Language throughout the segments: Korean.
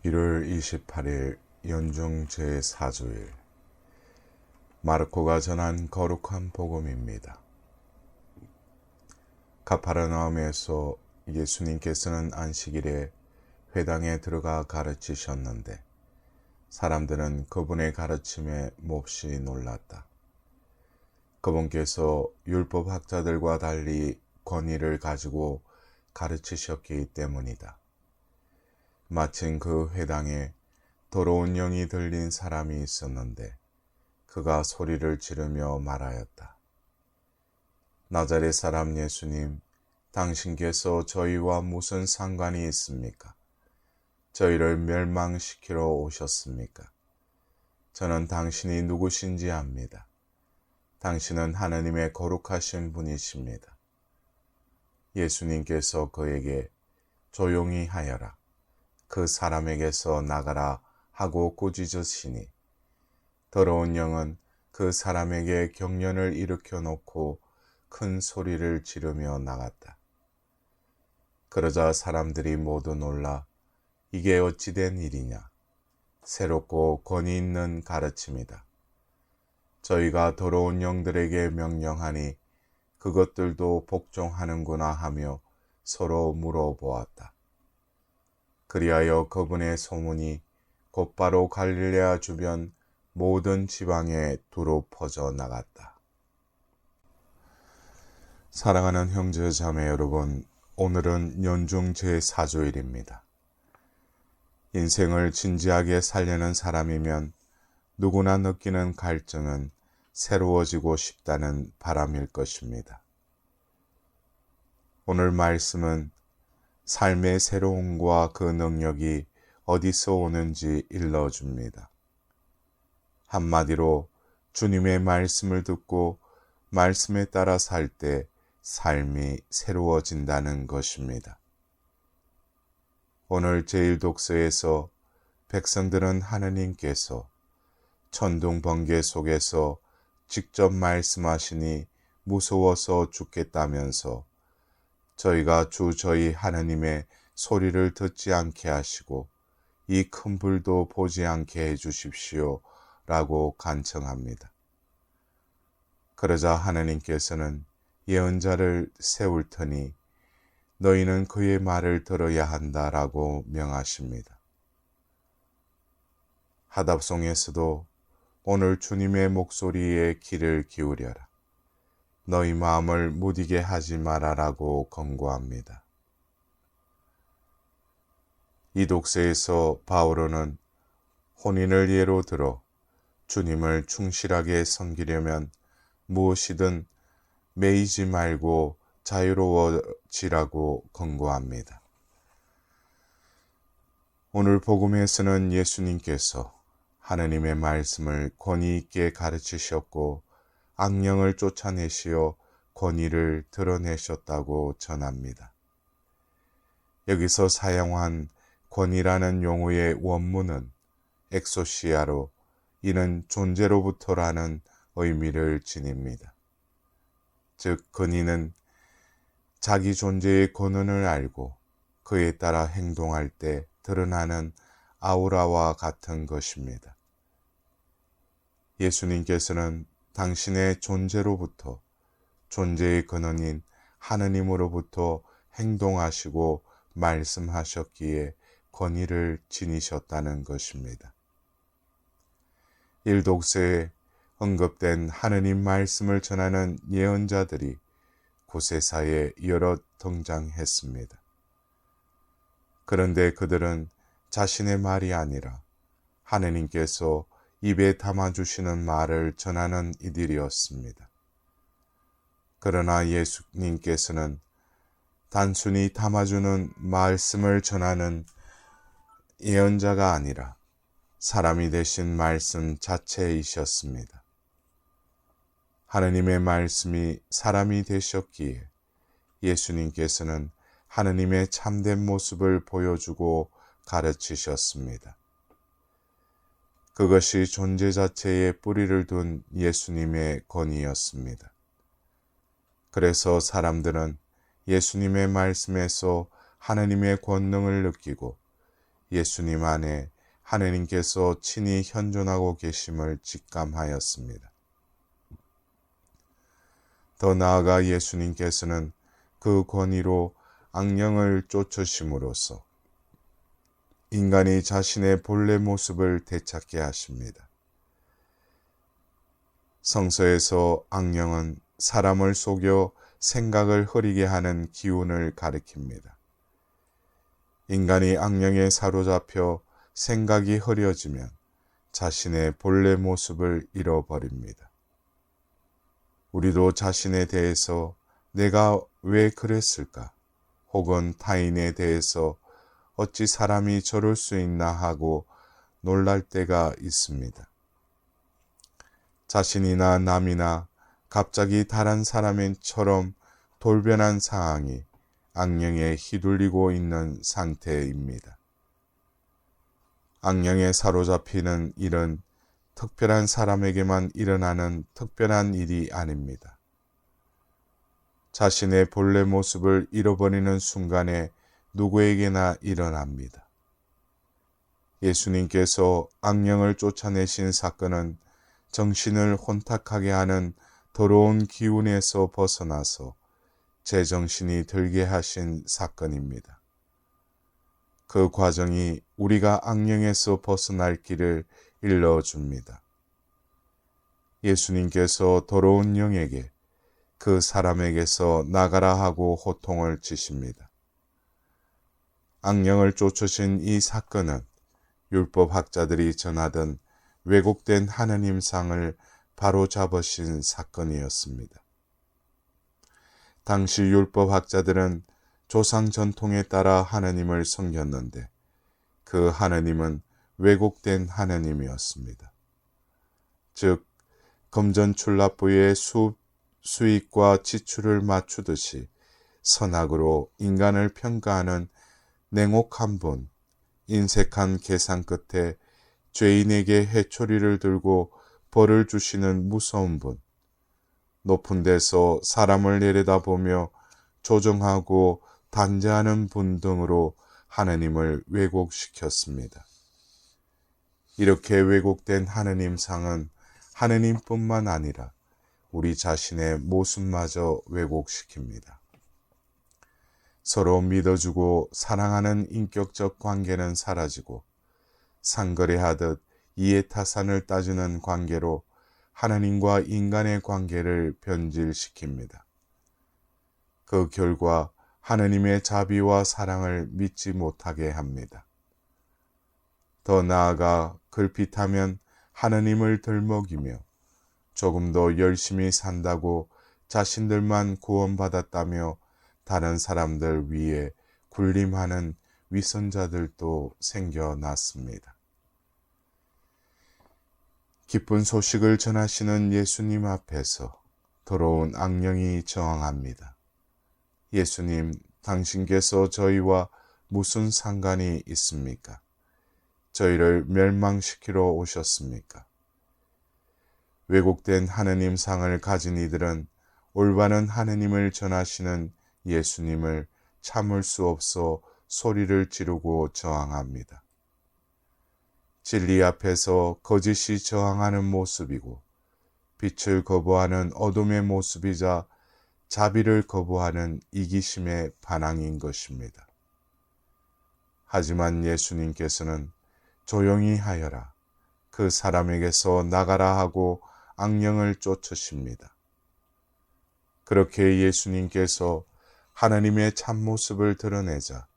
1월 28일 연중 제4주일 마르코가 전한 거룩한 복음입니다. 가파르나움에서 예수님께서는 안식일에 회당에 들어가 가르치셨는데 사람들은 그분의 가르침에 몹시 놀랐다. 그분께서 율법학자들과 달리 권위를 가지고 가르치셨기 때문이다. 마침 그 회당에 더러운 영이 들린 사람이 있었는데 그가 소리를 지르며 말하였다. 나자렛 사람 예수님, 당신께서 저희와 무슨 상관이 있습니까? 저희를 멸망시키러 오셨습니까? 저는 당신이 누구신지 압니다. 당신은 하나님의 거룩하신 분이십니다. 예수님께서 그에게 조용히 하여라. 그 사람에게서 나가라 하고 꾸짖으시니 더러운 영은 그 사람에게 경련을 일으켜 놓고 큰 소리를 지르며 나갔다. 그러자 사람들이 모두 놀라 이게 어찌 된 일이냐? 새롭고 권위 있는 가르침이다. 저희가 더러운 영들에게 명령하니 그것들도 복종하는구나 하며 서로 물어보았다. 그리하여 그분의 소문이 곧바로 갈릴레아 주변 모든 지방에 두루 퍼져 나갔다. 사랑하는 형제 자매 여러분, 오늘은 연중 제4주일입니다. 인생을 진지하게 살려는 사람이면 누구나 느끼는 갈증은 새로워지고 싶다는 바람일 것입니다. 오늘 말씀은 삶의 새로움과 그 능력이 어디서 오는지 일러줍니다. 한마디로 주님의 말씀을 듣고 말씀에 따라 살 때 삶이 새로워진다는 것입니다. 오늘 제1독서에서 백성들은 하느님께서 천둥 번개 속에서 직접 말씀하시니 무서워서 죽겠다면서 저희가 주 저희 하느님의 소리를 듣지 않게 하시고 이 큰 불도 보지 않게 해주십시오 라고 간청합니다. 그러자 하느님께서는 예언자를 세울 터니 너희는 그의 말을 들어야 한다라고 명하십니다. 하답송에서도 오늘 주님의 목소리에 귀를 기울여라. 너희 마음을 무디게 하지 말아라고 권고합니다. 이 독서에서 바오로는 혼인을 예로 들어 주님을 충실하게 섬기려면 무엇이든 매이지 말고 자유로워지라고 권고합니다. 오늘 복음에서는 예수님께서 하느님의 말씀을 권위 있게 가르치셨고 악령을 쫓아내시어 권위를 드러내셨다고 전합니다. 여기서 사용한 권위라는 용어의 원문은 엑소시아로 이는 존재로부터라는 의미를 지닙니다. 즉 권위는 자기 존재의 권한을 알고 그에 따라 행동할 때 드러나는 아우라와 같은 것입니다. 예수님께서는 당신의 존재로부터 존재의 근원인 하느님으로부터 행동하시고 말씀하셨기에 권위를 지니셨다는 것입니다. 1독서에 언급된 하느님 말씀을 전하는 예언자들이 구세사에 여럿 등장했습니다. 그런데 그들은 자신의 말이 아니라 하느님께서 입에 담아주시는 말을 전하는 이들이었습니다. 그러나 예수님께서는 단순히 담아주는 말씀을 전하는 예언자가 아니라 사람이 되신 말씀 자체이셨습니다. 하느님의 말씀이 사람이 되셨기에 예수님께서는 하느님의 참된 모습을 보여주고 가르치셨습니다. 그것이 존재 자체에 뿌리를 둔 예수님의 권위였습니다. 그래서 사람들은 예수님의 말씀에서 하느님의 권능을 느끼고 예수님 안에 하느님께서 친히 현존하고 계심을 직감하였습니다. 더 나아가 예수님께서는 그 권위로 악령을 쫓으심으로써 인간이 자신의 본래 모습을 되찾게 하십니다. 성서에서 악령은 사람을 속여 생각을 흐리게 하는 기운을 가리킵니다. 인간이 악령에 사로잡혀 생각이 흐려지면 자신의 본래 모습을 잃어버립니다. 우리도 자신에 대해서 내가 왜 그랬을까? 혹은 타인에 대해서 어찌 사람이 저럴 수 있나 하고 놀랄 때가 있습니다. 자신이나 남이나 갑자기 다른 사람처럼 돌변한 상황이 악령에 휘둘리고 있는 상태입니다. 악령에 사로잡히는 일은 특별한 사람에게만 일어나는 특별한 일이 아닙니다. 자신의 본래 모습을 잃어버리는 순간에 누구에게나 일어납니다. 예수님께서 악령을 쫓아내신 사건은 정신을 혼탁하게 하는 더러운 기운에서 벗어나서 제정신이 들게 하신 사건입니다. 그 과정이 우리가 악령에서 벗어날 길을 일러줍니다. 예수님께서 더러운 영에게 그 사람에게서 나가라 하고 호통을 치십니다. 악령을 쫓으신 이 사건은 율법학자들이 전하던 왜곡된 하느님상을 바로잡으신 사건이었습니다. 당시 율법학자들은 조상 전통에 따라 하느님을 섬겼는데 그 하느님은 왜곡된 하느님이었습니다. 즉 금전출납부의 수익과 지출을 맞추듯이 선악으로 인간을 평가하는 냉혹한 분, 인색한 계산 끝에 죄인에게 해초리를 들고 벌을 주시는 무서운 분, 높은 데서 사람을 내려다보며 조정하고 단죄하는 분 등으로 하느님을 왜곡시켰습니다. 이렇게 왜곡된 하느님상은 하느님뿐만 아니라 우리 자신의 모습마저 왜곡시킵니다. 서로 믿어주고 사랑하는 인격적 관계는 사라지고 상거래하듯 이해타산을 따지는 관계로 하나님과 인간의 관계를 변질시킵니다. 그 결과 하느님의 자비와 사랑을 믿지 못하게 합니다. 더 나아가 글핏하면 하느님을 들먹이며 조금 더 열심히 산다고 자신들만 구원받았다며 다른 사람들 위에 군림하는 위선자들도 생겨났습니다. 기쁜 소식을 전하시는 예수님 앞에서 더러운 악령이 저항합니다. 예수님, 당신께서 저희와 무슨 상관이 있습니까? 저희를 멸망시키러 오셨습니까? 왜곡된 하느님상을 가진 이들은 올바른 하느님을 전하시는 예수님을 참을 수 없어 소리를 지르고 저항합니다. 진리 앞에서 거짓이 저항하는 모습이고 빛을 거부하는 어둠의 모습이자 자비를 거부하는 이기심의 반항인 것입니다. 하지만 예수님께서는 조용히 하여라, 그 사람에게서 나가라 하고 악령을 쫓으십니다. 그렇게 예수님께서 하나님의 참모습을 드러내자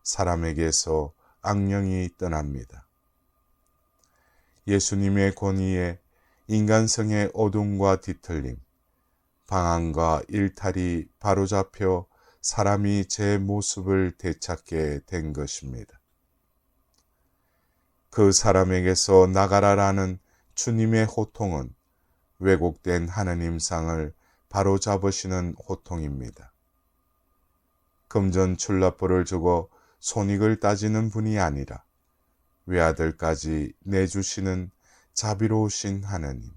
사람에게서 악령이 떠납니다. 예수님의 권위에 인간성의 어둠과 뒤틀림, 방황과 일탈이 바로잡혀 사람이 제 모습을 되찾게 된 것입니다. 그 사람에게서 나가라라는 주님의 호통은 왜곡된 하느님상을 바로잡으시는 호통입니다. 금전출납부를 주고 손익을 따지는 분이 아니라 외아들까지 내주시는 자비로우신 하느님,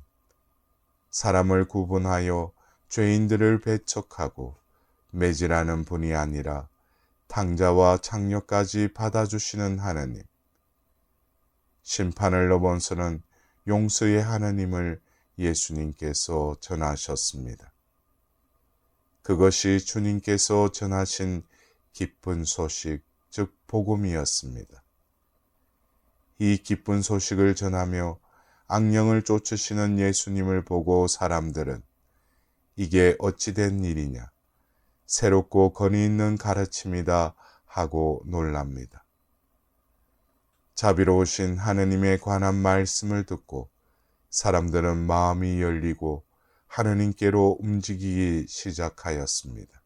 사람을 구분하여 죄인들을 배척하고 매질하는 분이 아니라 탕자와 창녀까지 받아주시는 하느님, 심판을 넘어서는 용서의 하나님을 예수님께서 전하셨습니다. 그것이 주님께서 전하신 기쁜 소식, 즉 복음이었습니다. 이 기쁜 소식을 전하며 악령을 쫓으시는 예수님을 보고 사람들은 이게 어찌된 일이냐, 새롭고 권위 있는 가르침이다 하고 놀랍니다. 자비로우신 하느님에 관한 말씀을 듣고 사람들은 마음이 열리고 하느님께로 움직이기 시작하였습니다.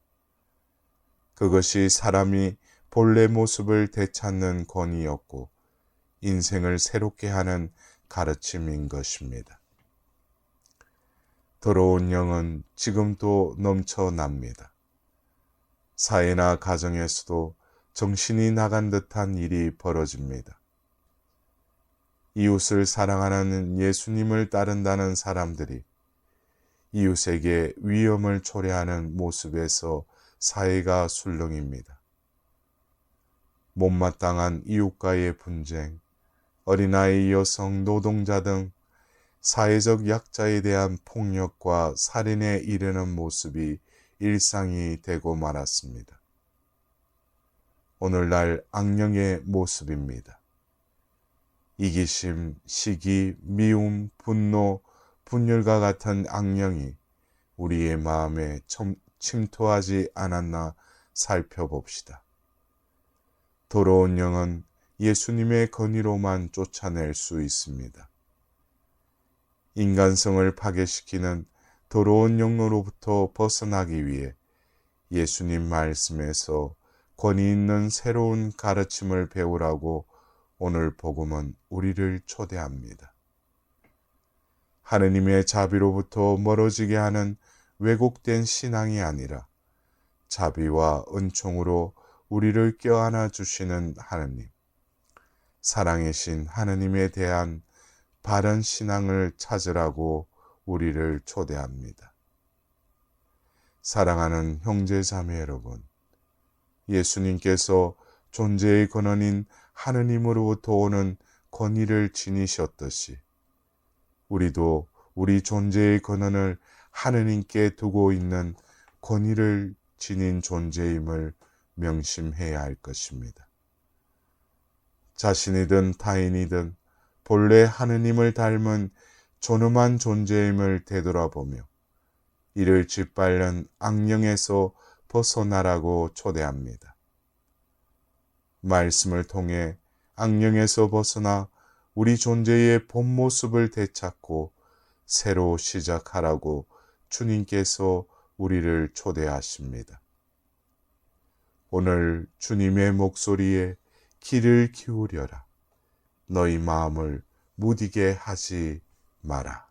그것이 사람이 본래 모습을 되찾는 권위였고 인생을 새롭게 하는 가르침인 것입니다. 더러운 영은 지금도 넘쳐납니다. 사회나 가정에서도 정신이 나간 듯한 일이 벌어집니다. 이웃을 사랑하는 예수님을 따른다는 사람들이 이웃에게 위험을 초래하는 모습에서 사회가 술렁입니다. 못마땅한 이웃과의 분쟁, 어린아이, 여성, 노동자 등 사회적 약자에 대한 폭력과 살인에 이르는 모습이 일상이 되고 말았습니다. 오늘날 악령의 모습입니다. 이기심, 시기, 미움, 분노, 분열과 같은 악령이 우리의 마음에 침투하지 않았나 살펴봅시다. 더러운 영은 예수님의 권위로만 쫓아낼 수 있습니다. 인간성을 파괴시키는 더러운 영로부터 벗어나기 위해 예수님 말씀에서 권위 있는 새로운 가르침을 배우라고 오늘 복음은 우리를 초대합니다. 하느님의 자비로부터 멀어지게 하는 왜곡된 신앙이 아니라 자비와 은총으로 우리를 껴안아 주시는 하느님, 사랑이신 하느님에 대한 바른 신앙을 찾으라고 우리를 초대합니다. 사랑하는 형제자매 여러분, 예수님께서 존재의 근원인 하느님으로부터 오는 권위를 지니셨듯이 우리도 우리 존재의 근원을 하느님께 두고 있는 권위를 지닌 존재임을 명심해야 할 것입니다. 자신이든 타인이든 본래 하느님을 닮은 존엄한 존재임을 되돌아보며 이를 짓밟는 악령에서 벗어나라고 초대합니다. 말씀을 통해 악령에서 벗어나 우리 존재의 본 모습을 되찾고 새로 시작하라고 주님께서 우리를 초대하십니다. 오늘 주님의 목소리에 귀를 기울여라. 너희 마음을 무디게 하지 마라.